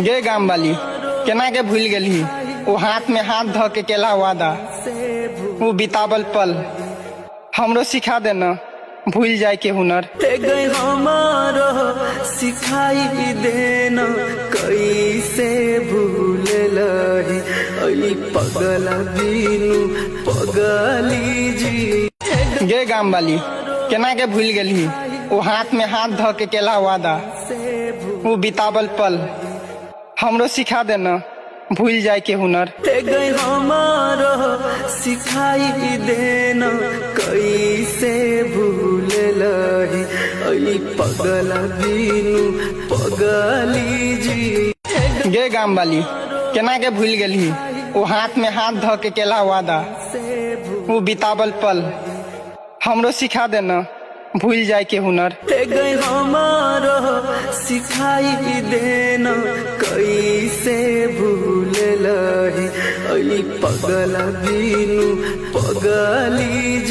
गे गाम वाली केना के भूल गेली वो हाथ में हाथ ध के केला वादा वो बितावल पल हमरो सिखा देना भूल जाए के हुनर गए हमारो सिखाई देना कैसे भूल लही अली पगला बीनू पगली जी। गे गाम वाली केना के भूल गेली वो हाथ में हाथ ध के केला वादा वो बितावल पल हमरो सिखा देना भूल जाए के हुनर गए हमारो सिखाई देना कैसे भूल लही अली पगला बीनू पगली जी। गे गाम वाली केना के भूल गेली वो हाथ में हाथ ध के केला वादा वो बितावल पल हमरो सिखा देना भूल जाए के हुनर गए हमारो सिखाई देना कैसे भूल लही अली पगला बीनू पगली जी।